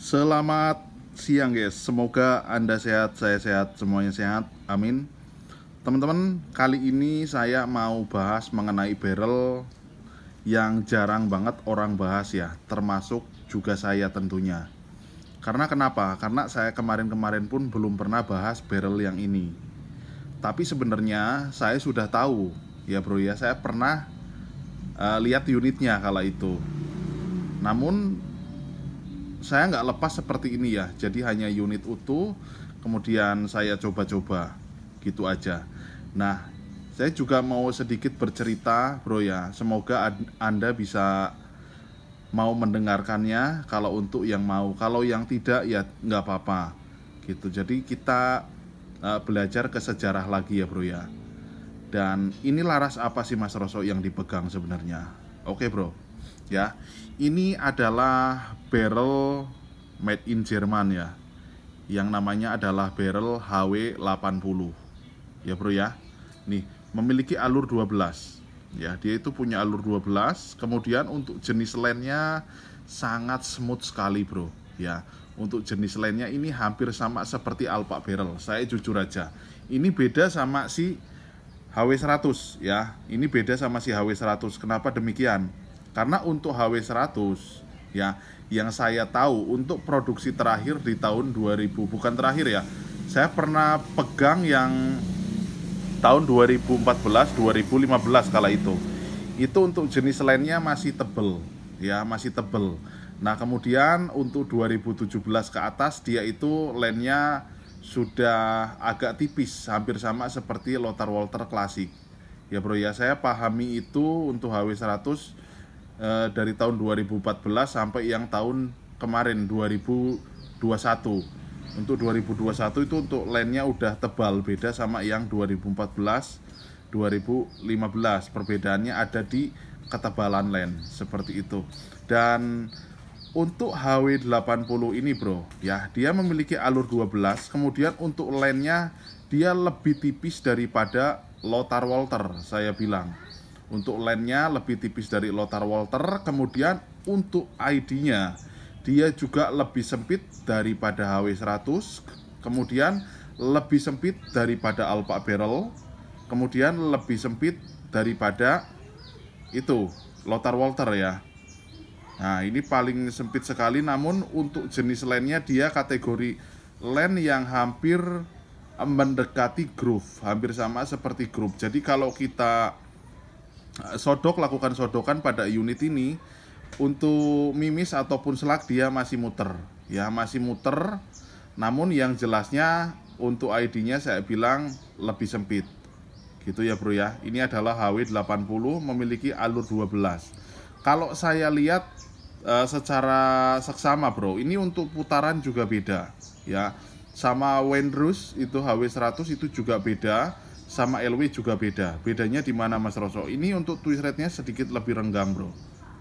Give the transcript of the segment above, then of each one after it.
Selamat siang guys, semoga Anda sehat, saya sehat, semuanya sehat, amin. Teman-teman, kali ini saya mau bahas mengenai barrel yang jarang banget orang bahas ya, termasuk juga saya tentunya. Karena kenapa? Karena saya kemarin-kemarin pun belum pernah bahas barrel yang ini. Tapi sebenarnya saya sudah tahu ya bro ya, saya pernah lihat unitnya kala itu. Namun saya nggak lepas seperti ini ya, jadi hanya unit utuh, kemudian saya coba-coba gitu aja. Nah, saya juga mau sedikit bercerita bro ya, semoga Anda bisa mau mendengarkannya. Kalau untuk yang mau, kalau yang tidak ya nggak apa-apa gitu. Jadi kita belajar ke sejarah lagi ya bro ya. Dan ini laras apa sih Mas Roso yang dipegang sebenarnya? Oke bro, ya. Ini adalah barrel made in Jerman ya. Yang namanya adalah barrel HW80. Ya bro ya. Nih, memiliki alur 12. Ya, dia itu punya alur 12. Kemudian untuk jenis lensnya sangat smooth sekali bro. Ya, untuk jenis lensnya ini hampir sama seperti Alpha barrel. Saya jujur aja, ini beda sama si HW100 ya. Ini beda sama si HW100. Kenapa demikian? Karena untuk HW100 ya, yang saya tahu untuk produksi terakhir di tahun 2000, bukan terakhir ya. Saya pernah pegang yang tahun 2014, 2015 kala itu. Itu untuk jenis lensnya masih tebel ya, masih tebel. Nah, kemudian untuk 2017 ke atas dia itu lensnya sudah agak tipis, hampir sama seperti Lothar Walther klasik. Ya bro ya, saya pahami itu untuk HW100 dari tahun 2014 sampai yang tahun kemarin 2021. Untuk 2021 itu untuk lensnya udah tebal, beda sama yang 2014 2015. Perbedaannya ada di ketebalan lens seperti itu. Dan untuk HW80 ini bro ya, dia memiliki alur 12. Kemudian untuk lensnya dia lebih tipis daripada Lothar Walther, saya bilang. Untuk lensnya lebih tipis dari Lothar Walther. Kemudian untuk ID-nya dia juga lebih sempit daripada HW100. Kemudian lebih sempit daripada Alpha barrel. Kemudian lebih sempit daripada itu Lothar Walther ya. Nah, ini paling sempit sekali. Namun untuk jenis lensnya dia kategori lens yang hampir mendekati groove, hampir sama seperti groove. Jadi kalau kita lakukan sodokan pada unit ini, untuk mimis ataupun selak dia masih muter ya, masih muter. Namun yang jelasnya untuk ID-nya saya bilang lebih sempit gitu ya bro ya. Ini adalah HW80, memiliki alur 12. Kalau saya lihat secara seksama bro, ini untuk putaran juga beda ya. Sama Wendrus itu HW100 itu juga beda, sama LW juga beda. Bedanya di mana Mas Roso? Ini untuk twist rate-nya sedikit lebih renggang bro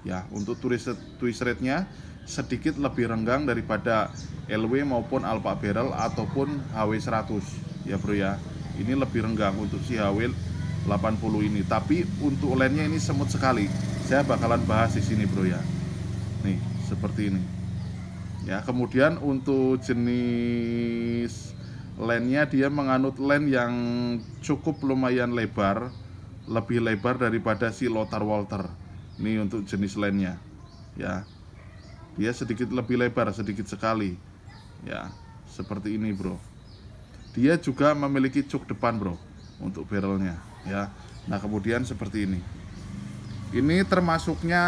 ya. Untuk twist rate-nya sedikit lebih renggang daripada LW maupun Alpha barrel ataupun HW100 ya bro ya. Ini lebih renggang untuk si HW80 ini. Tapi untuk lensnya ini semut sekali. Saya bakalan bahas di sini bro ya. Nih, seperti ini. Ya, kemudian untuk jenis lensnya dia menganut lens yang cukup lumayan lebar, lebih lebar daripada si Lothar Walther. Ini untuk jenis lensnya. Ya. Dia sedikit lebih lebar, sedikit sekali. Ya, seperti ini, bro. Dia juga memiliki cuk depan, bro, untuk barrelnya, ya. Nah, kemudian seperti ini. Ini termasuknya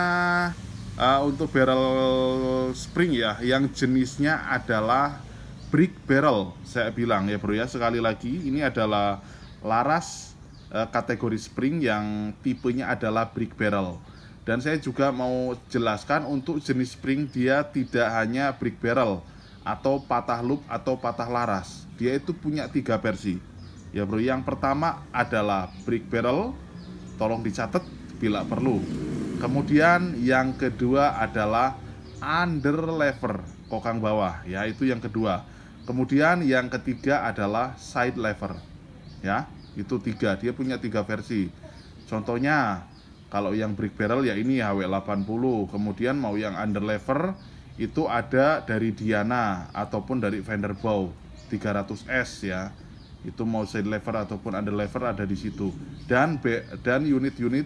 untuk barrel spring ya, yang jenisnya adalah brick barrel. Saya bilang ya bro ya, sekali lagi ini adalah laras kategori spring yang tipenya adalah brick barrel. Dan saya juga mau jelaskan untuk jenis spring dia tidak hanya brick barrel atau patah loop atau patah laras. Dia itu punya 3 versi ya bro. Yang pertama adalah brick barrel, tolong dicatat bila perlu. Kemudian yang kedua adalah underlever, kokang bawah ya, itu yang kedua. Kemudian yang ketiga adalah side lever ya, itu 3. Dia punya 3 versi. Contohnya kalau yang brick barrel ya ini HW80. Kemudian mau yang underlever itu ada dari Diana ataupun dari Vanderbilt 300S ya. Itu mau side lever ataupun under lever ada di situ. Dan unit-unit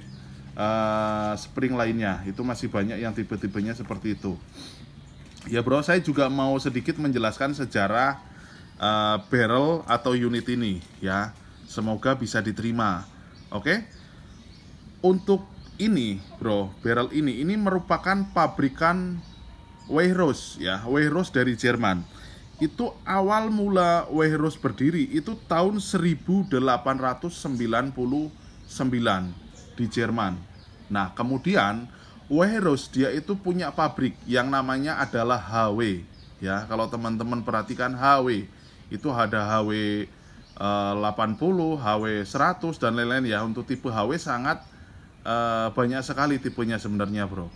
spring lainnya itu masih banyak yang tipe-tipenya seperti itu. Ya bro, saya juga mau sedikit menjelaskan sejarah barrel atau unit ini ya. Semoga bisa diterima. Oke. Untuk ini bro, barrel ini merupakan pabrikan Weyerhaus ya, Weyerhaus dari Jerman. Itu awal mula Weyerhaus berdiri itu tahun 1899 di Jerman. Nah, kemudian Weyerhaus dia itu punya pabrik yang namanya adalah HW ya. Kalau teman-teman perhatikan HW itu ada HW 80, HW 100 dan lain-lain ya. Untuk tipe HW sangat banyak sekali tipenya sebenarnya bro.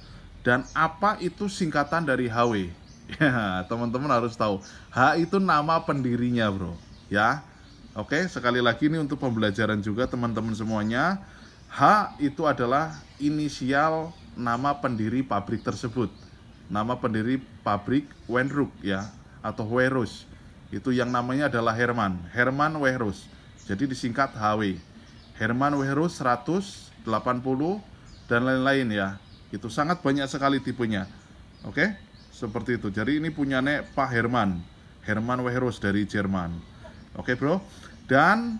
Dan apa itu singkatan dari HW? Ya, teman-teman harus tahu. H itu nama pendirinya bro ya. Oke, sekali lagi ini untuk pembelajaran juga teman-teman semuanya. H itu adalah inisial nama pendiri pabrik tersebut. Nama pendiri pabrik Wenrook ya, atau Weyerhaus. Itu yang namanya adalah Herman Weyerhaus. Jadi disingkat HW. Herman Weyerhaus 100, 80 dan lain-lain ya. Itu sangat banyak sekali tipenya. Oke, seperti itu. Jadi ini punyanya Pak Herman Weyerhaus dari Jerman. Oke bro. Dan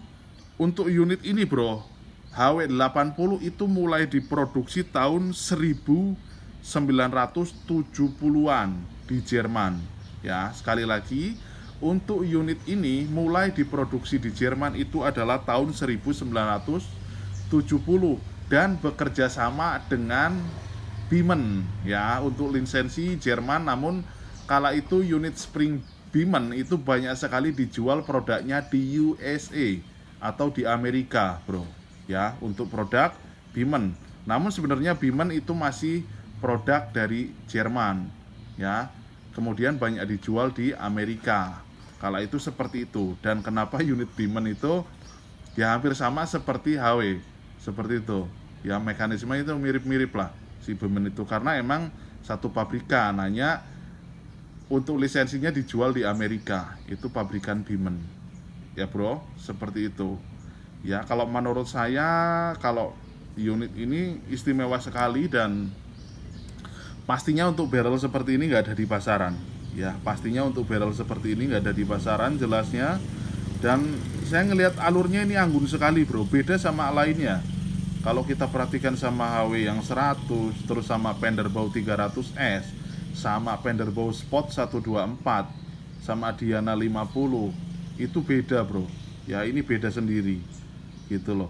untuk unit ini bro, HW80 itu mulai diproduksi tahun 1970-an di Jerman. Ya, sekali lagi untuk unit ini mulai diproduksi di Jerman itu adalah tahun 1970 dan bekerja sama dengan Biemen ya untuk lisensi Jerman. Namun kala itu unit spring Biemen itu banyak sekali dijual produknya di USA atau di Amerika bro ya, untuk produk Biemen. Namun sebenarnya Biemen itu masih produk dari Jerman ya, kemudian banyak dijual di Amerika kala itu seperti itu. Dan kenapa unit Biemen itu ya hampir sama seperti HW seperti itu ya, mekanisme itu mirip-mirip lah si Biemen itu, karena emang satu pabrikan, hanya untuk lisensinya dijual di Amerika, itu pabrikan Biemen ya bro, seperti itu ya. Kalau menurut saya, kalau unit ini istimewa sekali, dan pastinya untuk barrel seperti ini nggak ada di pasaran ya, pastinya untuk barrel seperti ini nggak ada di pasaran jelasnya. Dan saya ngelihat alurnya ini anggun sekali bro, beda sama lainnya. Kalau kita perhatikan sama HW yang 100, terus sama Vanderbilt 300S, sama Vanderbilt Spot 124, sama Diana 50, itu beda bro ya, ini beda sendiri gitu loh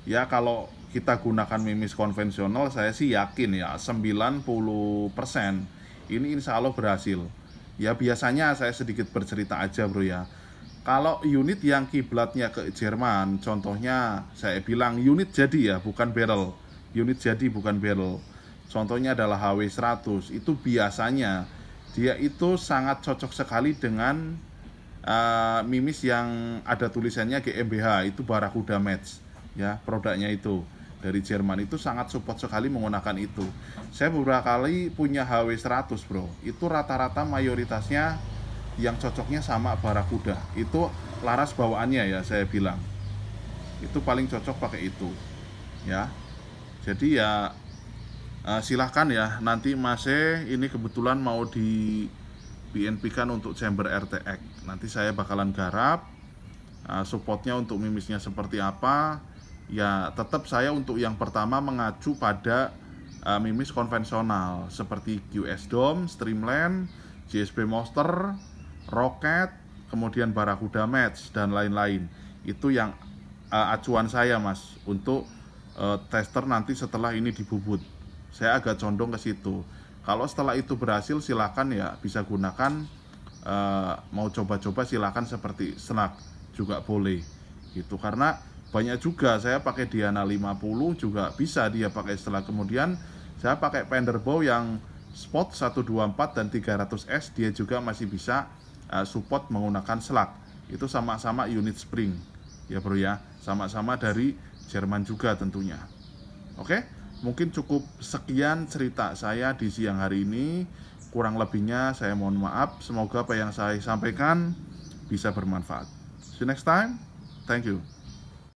ya. Kalau kita gunakan mimis konvensional, saya sih yakin ya 90% ini insya Allah berhasil ya. Biasanya saya sedikit bercerita aja bro ya, kalau unit yang kiblatnya ke Jerman, contohnya saya bilang unit jadi ya, bukan barrel. Unit jadi bukan barrel. Contohnya adalah HW100. Itu biasanya dia itu sangat cocok sekali dengan mimis yang ada tulisannya GmbH, itu Barracuda Match ya, produknya itu dari Jerman. Itu sangat support sekali menggunakan itu. Saya beberapa kali punya HW100 bro. Itu rata-rata mayoritasnya yang cocoknya sama Barracuda, itu laras bawaannya ya, saya bilang itu paling cocok pakai itu ya. Jadi ya silahkan ya, nanti Mas ini kebetulan mau di BNP kan untuk chamber RTX, nanti saya bakalan garap supportnya untuk mimisnya seperti apa ya. Tetap saya untuk yang pertama mengacu pada mimis konvensional seperti QS Dome, Streamland, JSP Monster, Rocket, kemudian Barracuda Match dan lain-lain. Itu yang acuan saya mas untuk tester nanti setelah ini dibubut. Saya agak condong ke situ. Kalau setelah itu berhasil, silakan ya bisa gunakan, mau coba-coba silakan seperti snack juga boleh gitu. Karena banyak juga saya pakai Diana 50 juga bisa dia pakai setelah. Kemudian saya pakai Vanderbilt yang Spot 124 dan 300S, dia juga masih bisa support menggunakan slug. Itu sama-sama unit spring ya bro ya, sama-sama dari Jerman juga tentunya. Oke, Mungkin cukup sekian cerita saya di siang hari ini. Kurang lebihnya saya mohon maaf. Semoga apa yang saya sampaikan bisa bermanfaat. See you next time. Thank you.